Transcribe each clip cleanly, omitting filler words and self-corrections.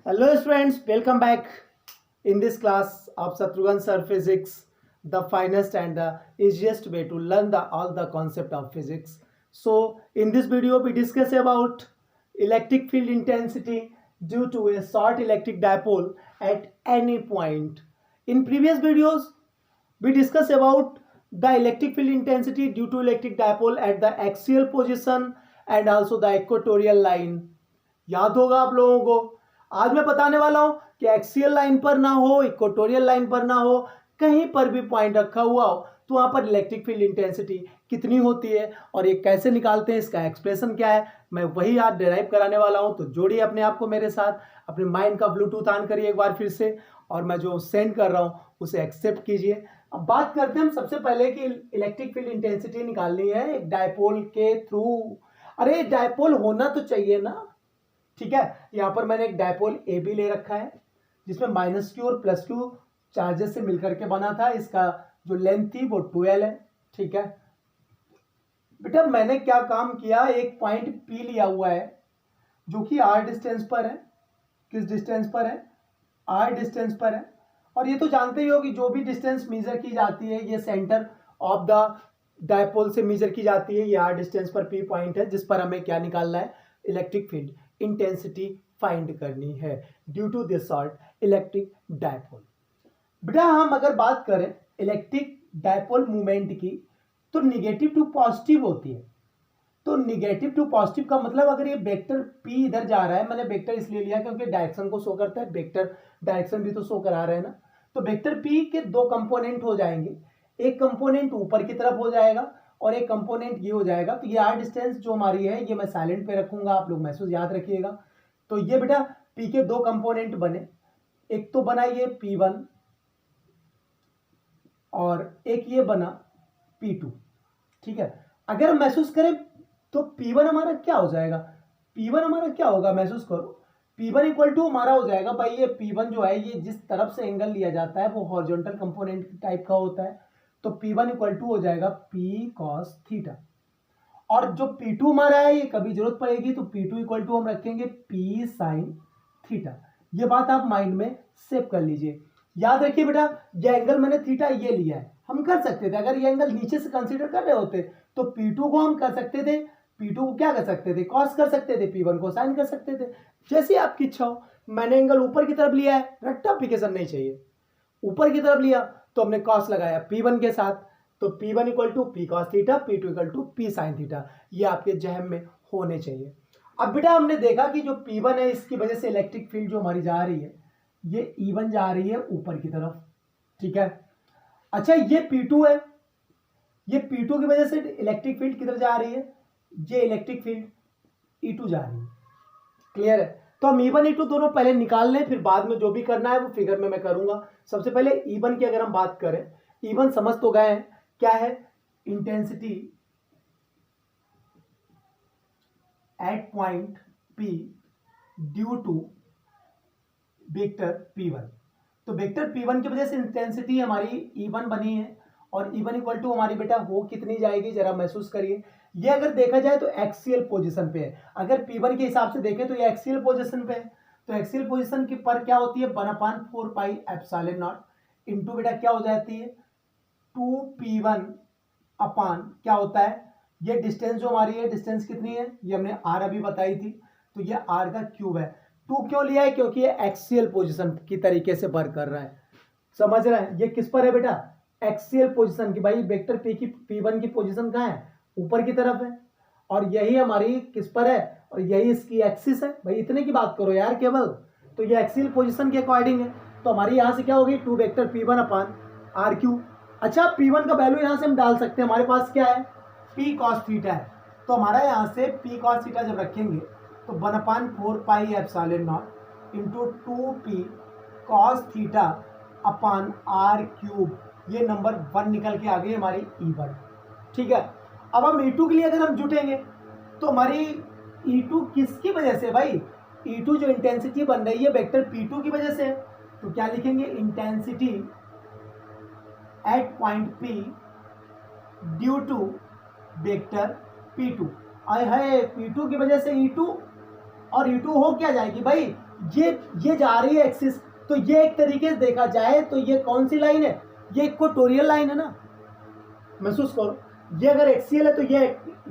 Hello students, welcome back. In this class of Shatrughan Sir Physics, the finest and the easiest way to learn all the concept of physics. So in this video we discuss about electric field intensity due to a short electric dipole at any point. In previous videos we discuss about the electric field intensity due to electric dipole at the axial position and also the equatorial line. याद होगा आप लोगों को। आज मैं बताने वाला हूं कि एक्सियल लाइन पर ना हो, इक्वेटोरियल लाइन पर ना हो, कहीं पर भी पॉइंट रखा हुआ हो तो वहां पर इलेक्ट्रिक फील्ड इंटेंसिटी कितनी होती है और ये कैसे निकालते हैं, इसका एक्सप्रेशन क्या है, मैं वही आज डिराइव कराने वाला हूं। तो जोड़िए अपने आप को मेरे साथ, अपने माइंड का ब्लूटूथ ऑन करिए एक बार फिर से और मैं जो सेंड कर रहा हूं उसे एक्सेप्ट कीजिए। अब बात करते हैं हम सबसे पहले कि इलेक्ट्रिक फील्ड इंटेंसिटी निकालनी है एक डायपोल के थ्रू। अरे डायपोल होना तो चाहिए ना, ठीक है। यहां पर मैंने एक डायपोल ए बी ले रखा है जिसमें -q और +q चार्जेस से मिलकर के बना था। इसका जो लेंथ थी वो 12 है, ठीक है। बेटा मैंने क्या काम किया, एक पॉइंट P लिया हुआ है जो कि r डिस्टेंस पर है। किस डिस्टेंस पर है? r डिस्टेंस पर है। और ये तो जानते ही हो कि जो भी डिस्टेंस मेजर की जाती है ये सेंटर ऑफ द डायपोल से मेजर की जाती है। ये r डिस्टेंस पर P पॉइंट है जिस पर हमें क्या निकालना है, इलेक्ट्रिक फील्ड इंटेंसिटी फाइंड करनी है due to this short electric dipole. बेटा हम अगर बात करें इलेक्ट्रिक डायपोल मूवमेंट की तो निगेटिव टू पॉजिटिव होती है। तो निगेटिव टू पॉजिटिव का मतलब अगर ये वेक्टर P इधर जा रहा है, मैंने वेक्टर इसलिए लिया क्योंकि डायरेक्शन को शो करता है, वेक्टर डायरेक्शन भी तो शो करा रहे हैं ना। तो वेक्टर P के दो कंपोनेंट हो जाएंगे, एक कंपोनेंट ऊपर की तरफ हो जाएगा और एक कंपोनेंट ये हो जाएगा। तो ये r डिस्टेंस जो हमारी है ये मैं साइलेंट पे रखूंगा, आप लोग मैसेज याद रखिएगा। तो ये बेटा P के दो कंपोनेंट बने, एक तो बना ये P1 और एक ये बना P2, ठीक है। अगर हम महसूस करें तो P1 हमारा क्या हो जाएगा, P1 हमारा क्या होगा, महसूस करो। P1 इक्वल टू हमारा हो जाएगा भाई, ये P1 जो है ये जिस तरफ से एंगल लिया जाता है वो हॉरिजॉन्टल कंपोनेंट टाइप का होता है। तो P1 इक्वल टू हो जाएगा P cos थीटा। और जो P2 हमारा है ये कभी जरूरत पड़ेगी तो P2 इक्वल टू हम रखेंगे P sin थीटा। ये बात आप माइंड में सेव कर लीजिए। याद रखिए बेटा ये एंगल मैंने थीटा ये लिया है, हम कर सकते थे अगर ये एंगल नीचे से कंसीडर कर रहे होते तो P2 को हम कर सकते थे, P2 को क्या कर सकते थे, कॉस कर सकते थे, P1 को साइन कर सकते थे, जैसे आपकी इच्छा हो। मैंने एंगल ऊपर की तरफ लिया है, रट्टा एप्लीकेशन नहीं चाहिए, ऊपर की तरफ लिया तो हमने कॉस लगाया P1 के साथ। तो P1 equal to P cos theta, P2 equal to P sin theta, ये आपके जहन में होने चाहिए। अब बेटा हमने देखा कि जो P1 है इसकी वजह से इलेक्ट्रिक फील्ड जो हमारी जा रही है ये E1 जा रही है ऊपर की तरफ, ठीक है। अच्छा ये P2 है, ये P2 की वजह से इलेक्ट्रिक फील्ड किधर जा रही है, ये इलेक्ट्रिक फील्ड E2 जा रही है, क्लियर है। तो हम E1 E2 दोनों पहले निकाल लें, फिर बाद में जो भी करना है वो फिगर में मैं करूंगा। सबसे पहले E1 की अगर हम बात करें, E1 समझ तो गए हैं क्या है, intensity at point P due to vector P1। तो वेक्टर P1 की वजह से इंटेंसिटी हमारी E1 बनी है और E1 इक्वल टू हमारी बेटा हो कितनी जाएगी जरा महसूस करिए। ये अगर देखा जाए तो एक्सियल पोजीशन पे है, अगर P1 के हिसाब से देखें तो ये एक्सियल पोजीशन पे है। तो एक्सियल पोजीशन की पर क्या होती है 1/4 पाई एप्सिलॉन नॉट इनटू बेटा क्या हो जाती है 2P1 अपान क्या होता है, ये डिस्टेंस जो हमारी है डिस्टेंस कितनी है ये हमने r अभी बताई थी, तो ये r का क्यूब है। 2 क्यों लिया है, क्योंकि ये एक्सियल पोजीशन की तरीके से वर्क कर रहा है, समझ रहे हैं। ये किस पर है बेटा, एक्सियल पोजीशन की। भाई वेक्टर P की P1 की पोजीशन कहाँ है, ऊपर की तरफ है और यही हमारी किस पर है और यही इसकी एक्सिस है। भाई इतने की बात करो यार केवल, तो ये एक्सियल पोजीशन के अकॉर्डिंग है। तो हमारी यहाँ से क्या होगी 2 वेक्टर P1 अपान r क्यूब। अच्छा P1 का वैल्यू यहाँ से हम डाल सकते हैं, हमारे पास क्या है P cos थीटा है। तो हमारा यहाँ से P cos थीटा जब रखेंगे तो 1/4 pi epsilon naught into 2P cos theta upon r cube, ये नंबर 1 निकल के आ गई हमारी E1, ठीक है। अब हम E2 के लिए अगर हम जुटेंगे तो हमारी E2 किसकी वजह से, भाई E2 जो इंटेंसिटी बन रही है वेक्टर P2 की वजह से, तो क्या लिखेंगे intensity at point P due to vector P2। आए है P2 की वजह से E2 और E2 हो क्या जाएगी भाई, ये जा रही है एक्सिस, तो ये एक तरीके से देखा जाए तो ये कौन सी लाइन है, ये इक्वेटोरियल लाइन है ना। महसूस करो, ये अगर एक्सियल है तो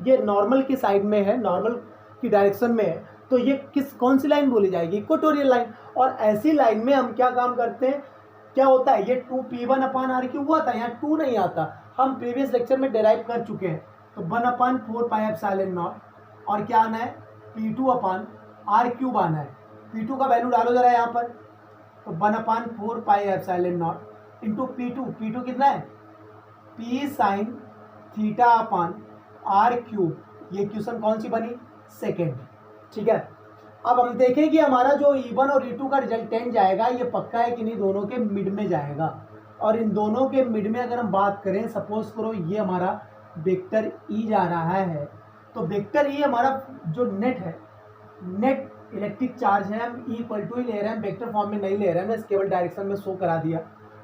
ये नॉर्मल की साइड में है, नॉर्मल की डायरेक्शन में है, तो ये कौन सी लाइन बोली जाएगी, इक्वेटोरियल लाइन। और ऐसी लाइन में हम क्या काम करते हैं, क्या होता है, ये 2p1/r³ हुआ था, यहाँ 2 नहीं आता, हम प्रीवियस लेक्चर में डेराइव कर चुके हैं। तो 1/4πε0 और क्या आना है, p2/r³ आना है। p2 का वैल्यू डालो जरा यहाँ पर, तो 1/4πε0 इंटू p2 कितना है, p sin θ/r³। ये क्वेश्चन कौन सी बनी, सेकेंड। ठीक है, अब हम देखें कि हमारा जो E1 और E2 का रिजल्टेंट जाएगा ये पक्का है कि नहीं, दोनों के मिड में जाएगा। और इन दोनों के मिड में अगर हम बात करें, सपोज करो ये हमारा वेक्टर E जा रहा है, तो वेक्टर E हमारा जो नेट है, नेट इलेक्ट्रिक चार्ज है, हम E इक्वल टू ही ले रहे हैं, वेक्टर फॉर्म में नहीं ले रहे हैं, मैं केवल डायरेक्शन में शो करा दिया।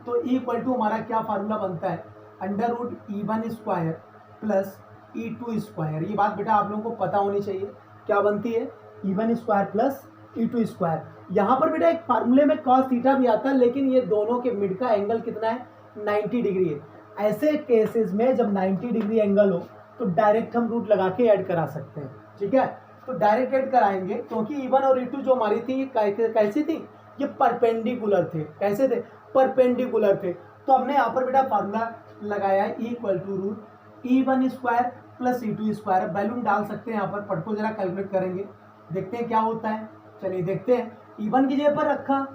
तो E इक्वल टू हमारा क्या फार्मूला बनता है, √E1² प्लस E2²। ये बात बेटा आप लोगों को पता होनी चाहिए, क्या बनती है, E1² प्लस E2²। यहाँ पर बेटा एक फार्मूले में cos थीटा भी आता है, लेकिन ये दोनों के मिड का एंगल कितना है, 90 डिग्री है। ऐसे केसेस में जब 90 डिग्री एंगल हो तो डायरेक्ट हम रूट लगा के ऐड करा सकते हैं। ठीक है, तो डायरेक्ट ऐड कराएंगे, क्योंकि E1 और E2 जो हमारी थी ये कैसी थी, ये परपेंडिकुलर थे। कैसे थे, परपेंडिकुलर थे। तो हमने यहाँ पर बेटा फार्मूला लगाया है E equal to √E1² plus E2²। Value डाल सकते हैं यहाँ पर, पढ़ को जरा कैलकुलेट करेंगे, देखते हैं क्या होता है। चलिए देखते हैं, E1 की जगह पर रखा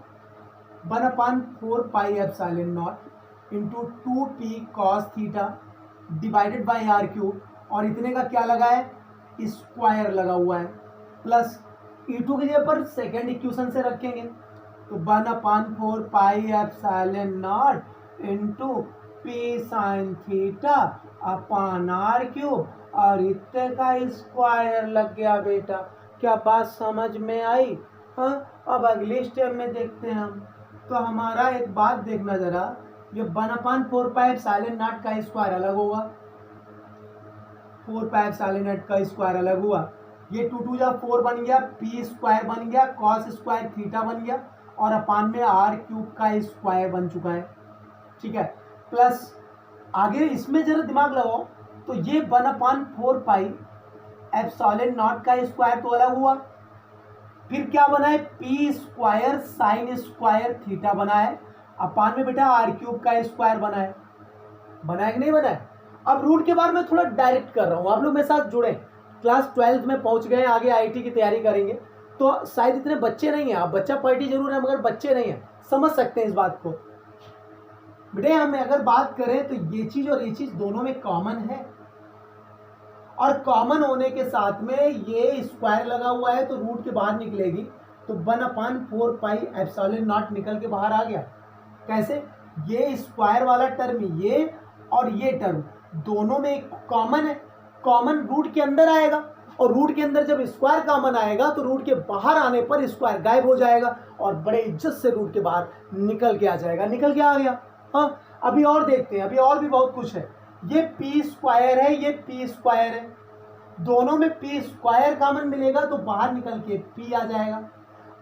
1/4πε0 into 2p cos theta divided by r³, और इतने का क्या लगा है, स्क्वायर लगा हुआ है, प्लस E2 की जगह पर सेकेंड इक्वेशन से रखेंगे, तो 1/4πε0 इंटू p sin θ/r³, और इतने का स्क्वायर लग गया बेटा। क्या बात समझ में आई। हाँ, अब अगले स्टेप में देखते हैं हम। तो हमारा एक बात देखना जरा, ये 1/4πε0 का स्क्वायर अलग होगा, 4πε0 का स्क्वायर अलग हुआ, ये 2 2 4 बन गया, p² बन गया, cos² थीटा बन गया, और अपान में r³ का स्क्वायर बन चुका है। ठीक है, प्लस आगे इसमें जरा दिमाग लगाओ, तो ये 1/4πε0 का स्क्वायर तो अलग हुआ, फिर क्या बना है, p² sin² थीटा बना है, अपान में बेटा r³ का स्क्वायर बना है कि नहीं बना है। अब रूट के बारे में थोड़ा डायरेक्ट कर रहा हूं, आप लोग मेरे साथ जुड़े, क्लास 12th में पहुंच गए, आगे IIT की तैयारी करेंगे, तो शायद इतने बच्चे नहीं हैं, आप बच्चा पार्टी जरूर है मगर बच्चे नहीं है, समझ सकते हैं इस बात को। बेटे हमें अगर बात करें तो ये चीज और ये चीज दोनों में कॉमन है, और कॉमन होने के साथ में ये स्क्वायर लगा हुआ है, तो रूट के बाहर निकलेगी, तो 1/4πε0 निकल के बाहर आ गया। कैसे, ये स्क्वायर वाला टर्म, ये और ये टर्म दोनों में एक कॉमन है, कॉमन रूट के अंदर आएगा, और रूट के अंदर जब स्क्वायर कॉमन आएगा तो रूट के बाहर आने पर स्क्वायर गायब हो जाएगा, और बड़े इज्जत से रूट के बाहर निकल के आ जाएगा, निकल के आ गया। हाँ, अभी और देखते हैं, अभी और भी बहुत कुछ है। ये p² है, ये p² है, दोनों में p² कॉमन मिलेगा तो बाहर निकल के p आ जाएगा।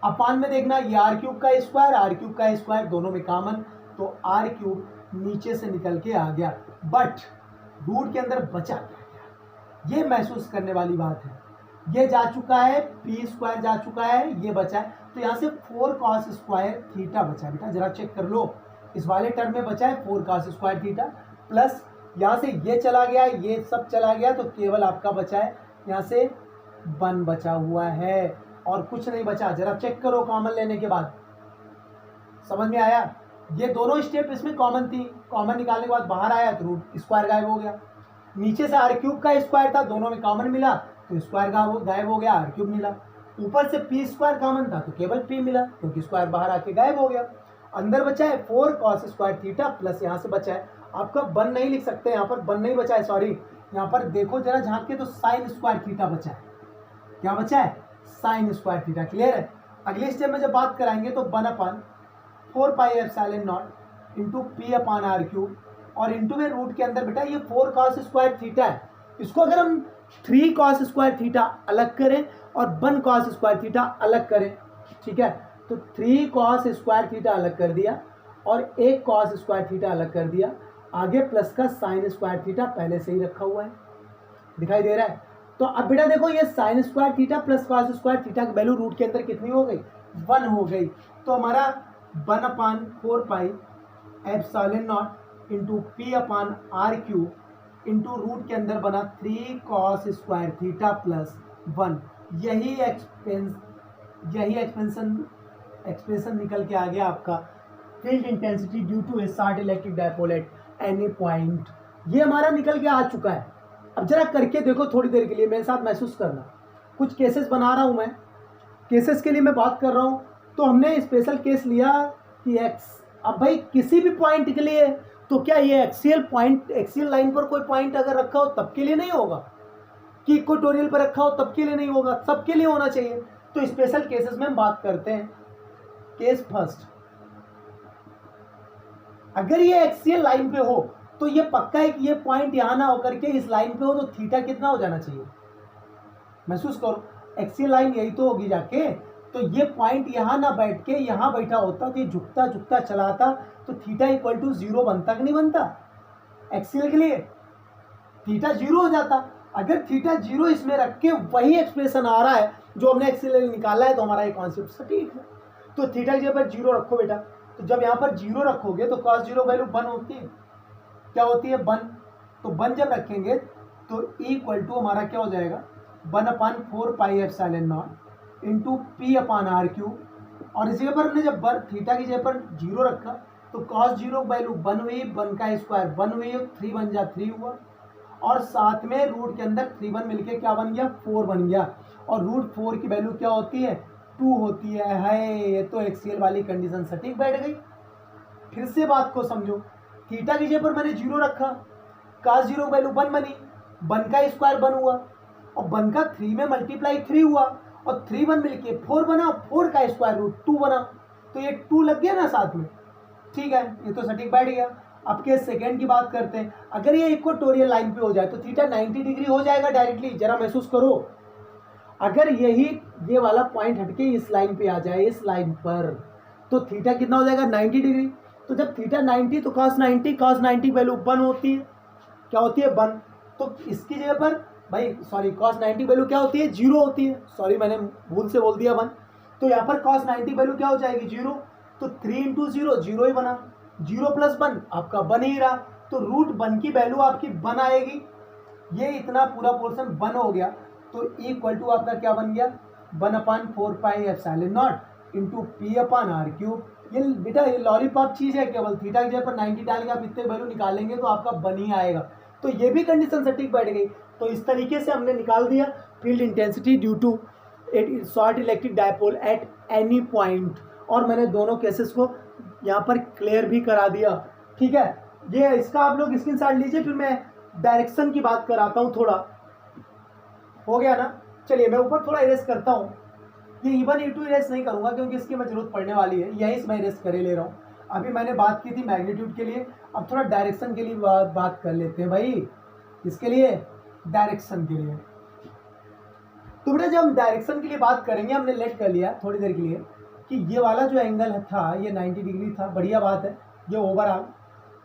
अपान में देखना, ये r³ का स्क्वायर दोनों में कॉमन, तो r³ नीचे से निकल के आ गया, बट रूट के अंदर बचा क्या, ये महसूस करने वाली बात है। ये जा चुका है, p² जा चुका है, ये बचा है, तो यहाँ से 4 cos² थीटा बचा। बेटा जरा चेक कर लो, इस वाले टर्म में बचा है 4 cos² थीटा, प्लस यहाँ से ये चला गया, ये सब चला गया, तो केवल आपका बचा है यहाँ से 1 बचा हुआ है, और कुछ नहीं बचा। जरा चेक करो कॉमन लेने के बाद, समझ में आया। ये दोनों स्टेप इसमें कॉमन थी, कॉमन निकालने के बाद बाहर आया तो रूट स्क्वायर गायब हो गया। नीचे से r³ का स्क्वायर था, दोनों में कॉमन मिला तो स्क्वायर गायब हो गया, r³ मिला। ऊपर से p² कॉमन था तो केवल p मिला, क्योंकि स्क्वायर बाहर आके गायब हो गया। अंदर बचा है 4 cos² थीटा, प्लस यहाँ से बचा है आपका 1 नहीं लिख सकते, यहाँ पर 1 नहीं बचा है, सॉरी, यहाँ पर देखो जरा झांक के, तो sin² थीटा बचा है। क्या बचा है, sin² थीटा। क्लियर है। अगले स्टेप में जब बात कराएंगे तो 1/4πε0 इंटू p/r³, और इंटू में रूट के अंदर बेटा ये 4 cos² थीटा है, इसको अगर हम 3 cos² थीटा अलग करें और 1 cos² थीटा अलग करें, ठीक है, तो 3 cos स्क्वायर थीटा अलग कर दिया और एक cos स्क्वायर थीटा अलग कर दिया, आगे प्लस का साइन स्क्वायर थीटा पहले से ही रखा हुआ है, दिखाई दे रहा है। तो अब बेटा देखो ये sine square theta plus cos square theta की वैल्यू रूट के अंदर कितनी हो गई, 1 हो गई। तो हमारा 1/4 pi epsilon naught into P upon R cube into root के अंदर बना 3 cos स्क्वायर थीटा प्लस 1। यही एक्सप्रेशन निकल के आ गया आपका field intensity due to a short electric dipole at any point. ये हमारा निकल के आ चुका है। अब जरा करके देखो थोड़ी देर के लिए मेरे साथ महसूस करना। कुछ केसेस बना रहा हूं मैं, केसेस के लिए मैं बात कर रहा हूं। तो हमने स्पेशल केस लिया कि एक्स, अब भाई किसी भी पॉइंट के लिए तो क्या ये एक्सियल लाइन पर कोई पॉइंट अगर रखा हो तब के लिए नहीं होगा, कि इक्वेटोरियल पर रखा हो तब के लिए नहीं होगा, सबके लिए होना चाहिए। तो स्पेशल केसेस में हम बात करते हैं। केस फर्स्ट, अगर ये एक्सियल लाइन पे हो तो ये पक्का है कि ये पॉइंट यहां ना होकर के इस लाइन पे हो, तो थीटा कितना हो जाना चाहिए, महसूस करो। एक्सियल लाइन यही तो होगी जाके, तो ये पॉइंट यहां ना बैठ के यहां बैठा होता तो ये झुकता झुकता चला आता, तो थीटा इक्वल टू 0 बनता कि नहीं बनता, एक्सियल के लिए थीटा 0 हो जाता। अगर थीटा 0 इसमें रख के वही एक्सप्रेशन आ रहा है जो हमने एक्सियल निकाला है, तो हमारा ये कॉन्सेप्ट सटीक है। तो थीटा की जगह पर 0 रखो बेटा, तो जब यहाँ पर 0 रखोगे तो cos 0 वैल्यू 1 होती है, क्या होती है 1। तो 1 जब रखेंगे तो इक्वल टू हमारा क्या हो जाएगा 1/4 pi epsilon naught into P upon R cube. और इसी जगह पर हमने जब थीटा की जगह पर 0 रखा तो cos 0 वैल्यू 1 हुई, 1 का स्क्वायर 1 हुई, 3 बन जा 3 हुआ, और साथ में रूट के अंदर 3 1 मिलके क्या बन गया 4 बन गया। और रूट 4 की वैल्यू क्या होती है 2 होती है। ये तो एक्सियल वाली कंडीशन सटीक बैठ गई। फिर से बात को समझो, थीटा की जगह पर मैंने 0 रखा, cos 0 वैल्यू 1 बनी, 1 का स्क्वायर 1 हुआ, और 1 का 3 में मल्टीप्लाई 3 हुआ, और 3 1 मिलके 4 बना, 4 का स्क्वायर रूट 2 बना, तो ये 2 लग गया ना साथ में, ठीक है, ये तो सटीक बैठ गया। अब के सेकंड की बात करते हैं। अगर ये इक्वेटोरियल लाइन पे हो जाए तो थीटा 90 डिग्री हो जाएगा डायरेक्टली, जरा महसूस करो। अगर ये वाला पॉइंट हटके इस लाइन पे आ जाए, इस लाइन पर, तो थीटा कितना हो जाएगा 90 डिग्री। तो जब थीटा 90 तो cos 90 वैल्यू 1 होती है, क्या होती है 1। तो इसकी जगह पर भाई सॉरी cos 90 वैल्यू क्या होती है 0 होती है, सॉरी मैंने भूल से बोल दिया 1। तो यहाँ पर cos 90 वैल्यू क्या हो जाएगी 0, तो 3 इंटू 0 0 ही बना, 0 प्लस 1 आपका 1 ही रहा, तो रूट 1 की वैल्यू आपकी 1 आएगी। ये इतना पूरा पोर्शन 1 हो गया, तो इक्वल टू आपका क्या बन गया 1/4 pi epsilon naught into P upon R cube. ये बेटा ये लॉलीपॉप चीज़ है, केवल थीटा की जगह पर 90 डाल के आप इतने वैल्यू निकालेंगे तो आपका 1 ही आएगा। तो ये भी कंडीशन सटीक बैठ गई। तो इस तरीके से हमने निकाल दिया field intensity due to short electric dipole at any point, और मैंने दोनों केसेस को यहाँ पर क्लियर भी करा दिया, ठीक है। ये इसका आप लोग स्क्रीनशॉट लीजिए, फिर मैं डायरेक्शन की बात कराता हूँ। थोड़ा हो गया ना, चलिए मैं ऊपर थोड़ा इरेज करता हूँ। ये E1 E2 इरेज नहीं करूँगा क्योंकि इसकी मैं जरूरत पड़ने वाली है, यही से मैं इरेज करे ले रहा हूँ। अभी मैंने बात की थी मैग्नीट्यूड के लिए, अब थोड़ा डायरेक्शन के लिए बात कर लेते हैं भाई। इसके लिए डायरेक्शन के लिए, तो बेटा जब हम डायरेक्शन के लिए बात करेंगे, हमने लेट कर लिया थोड़ी देर के लिए कि ये वाला जो एंगल था ये 90 डिग्री था, बढ़िया बात है ये ओवरऑल।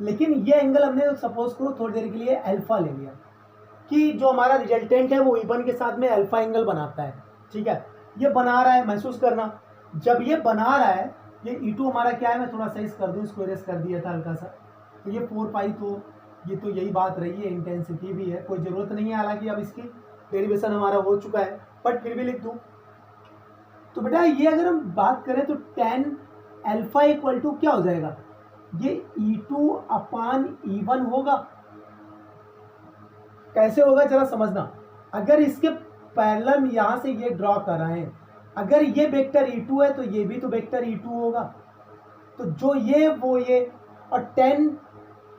लेकिन ये एंगल हमने सपोज करो थोड़ी देर के लिए अल्फा ले लिया, कि जो हमारा रिजल्टेंट है वो E1 के साथ में अल्फा एंगल बनाता है, ठीक है। ये बना रहा है, महसूस करना, जब ये बना रहा है, ये E2 हमारा क्या है, मैं थोड़ा साइज कर दूँ, इसको इरेज कर दिया था हल्का सा। तो ये 4 पाई, तो ये तो यही बात रही है, इंटेंसिटी भी है, कोई ज़रूरत नहीं है, हालांकि अब इसकी डेरिवेशन हमारा हो चुका है, बट फिर भी लिख दूँ। तो बेटा ये अगर हम बात करें तो tan अल्फा इक्वल टू क्या हो जाएगा, ये E2 अपान E1 होगा। कैसे होगा जरा समझना। अगर इसके पैरेलल यहाँ से ये ड्रॉ कर रहे हैं, अगर ये वेक्टर E2 है तो ये भी तो वेक्टर E2 होगा। तो जो ये वो ये, और tan,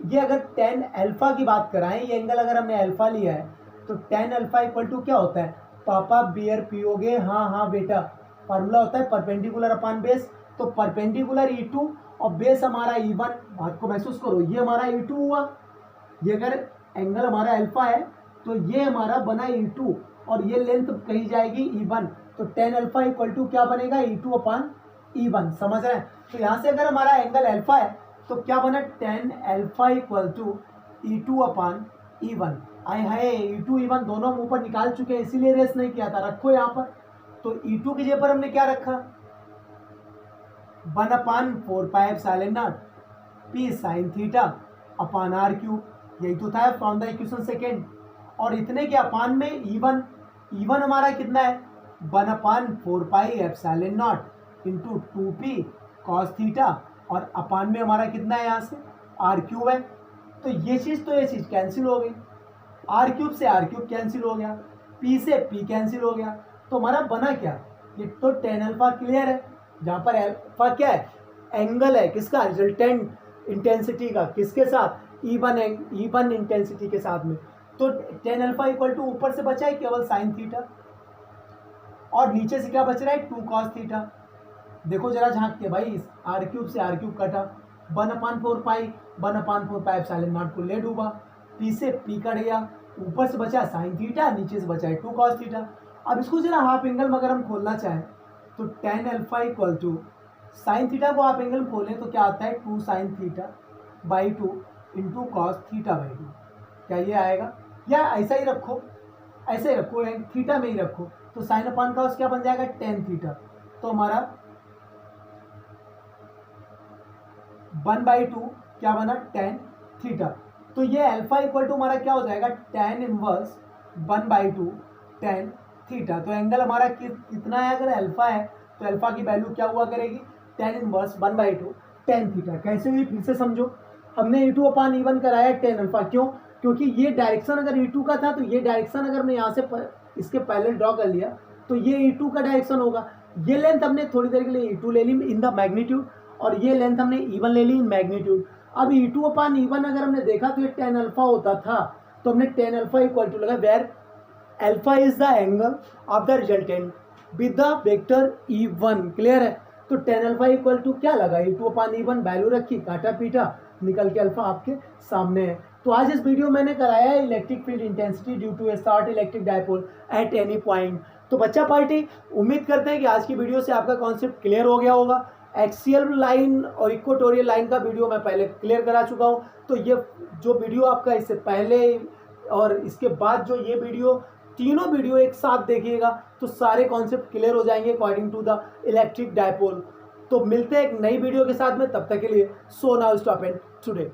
ये अगर tan अल्फा की बात कराएं, ये एंगल अगर हमने अल्फा लिया है तो tan अल्फा इक्वल टू क्या होता है, पापा बियर पियोगे, हाँ बेटा, फार्मूला होता है परपेंडिकुलर अपान बेस। तो परपेंडिकुलर E2 और बेस हमारा E1, बात को महसूस करो, ये हमारा E2 हुआ, ये अगर एंगल हमारा अल्फा है तो ये हमारा बना E2 और ये लेंथ कही जाएगी E1। तो tan अल्फा इक्वल टू क्या बनेगा E2 अपान E1, समझ रहे हैं। तो यहाँ से अगर हमारा एंगल अल्फा है तो क्या बना, tan alpha equal to E2 upon E1। आए हाय, E2 E1 दोनों हम ऊपर निकाल चुके हैं, इसीलिए रेस नहीं किया था, रखो यहाँ पर। तो E2 की जगह पर हमने क्या रखा, 1/4πε0 P sine theta upon R cube, यही तो था फ्रॉम द इक्वेशन सेकेंड। और इतने के अपान में E1 हमारा कितना है, 1/4πε0 इंटू 2p कॉस थीटा, और अपान में हमारा कितना है, यहाँ से आर क्यूब है। तो ये चीज़ कैंसिल हो गई, आर क्यूब से आर क्यूब कैंसिल हो गया, पी से पी कैंसिल हो गया। तो हमारा बना क्या, ये तो tan अल्फा क्लियर है, जहाँ पर अल्फा क्या है, एंगल है किसका, रिजल्टेंट इंटेंसिटी का, किसके साथ, E1 इंटेंसिटी के साथ में। तो tan अल्फा इक्वल टू ऊपर से बचा है केवल साइन थीटा, और नीचे से क्या बच रहा है, 2 कॉस थीटा। देखो जरा झांक के भाई, आर क्यूब से आर क्यूब कटा, 1/4πε0 को ले डूबा, पी से पी कट गया, ऊपर से बचा साइन थीटा, नीचे से बचा है 2 कॉस थीटा। अब इसको जरा हाफ एंगल में अगर हम खोलना चाहें तो tan alpha equal to sine theta को हाफ एंगल में खोलें तो क्या आता है, 2 sine theta by 2 into cos theta by 2। क्या ये आएगा, या ऐसा ही रखो, ऐसे ही रखो, थीटा में ही रखो, तो साइन अपान कॉस क्या बन जाएगा, tan थीटा। तो हमारा 1/2 क्या बना, tan थीटा। तो ये अल्फा इक्वल टू हमारा क्या हो जाएगा, tan इनवर्स 1/2 tan थीटा। तो एंगल हमारा कितना है, अगर अल्फा है तो अल्फा की वैल्यू क्या हुआ करेगी, tan इनवर्स 1/2 tan थीटा। कैसे हुई फिर से समझो, हमने E2 अपान E1 कराया tan अल्फा, क्यों, क्योंकि ये डायरेक्शन अगर E2 का था तो ये डायरेक्शन अगर मैं यहाँ से इसके पहले ड्रॉ कर लिया तो ये E2 का डायरेक्शन होगा। ये लेंथ हमने थोड़ी देर के लिए E2 ले ली इन द मैग्नीट्यूड, और ये लेंथ हमने E1 ले ली इन मैग्नीट्यूड। अब E2 अपान E1 अगर हमने देखा तो ये tan अल्फा होता था, तो हमने tan अल्फा इक्वल टू लगा where alpha is the angle of the resultant with the vector E1। Clear है। तो tan अल्फा इक्वल टू क्या लगा, E2 अपान E1 वैल्यू रखी, काटा पीटा, निकल के अल्फा आपके सामने है। तो आज इस वीडियो मैंने कराया है electric field intensity due to a short electric dipole at any point. तो बच्चा पार्टी, उम्मीद करते हैं कि आज की वीडियो से आपका कॉन्सेप्ट क्लियर हो गया होगा। एक्सियल लाइन और इक्वेटोरियल लाइन का वीडियो मैं पहले क्लियर करा चुका हूँ, तो ये जो वीडियो आपका इससे पहले और इसके बाद जो ये वीडियो, तीनों वीडियो एक साथ देखिएगा तो सारे कॉन्सेप्ट क्लियर हो जाएंगे according to the electric dipole. तो मिलते हैं एक नई वीडियो के साथ में, तब तक के लिए so now stop and today.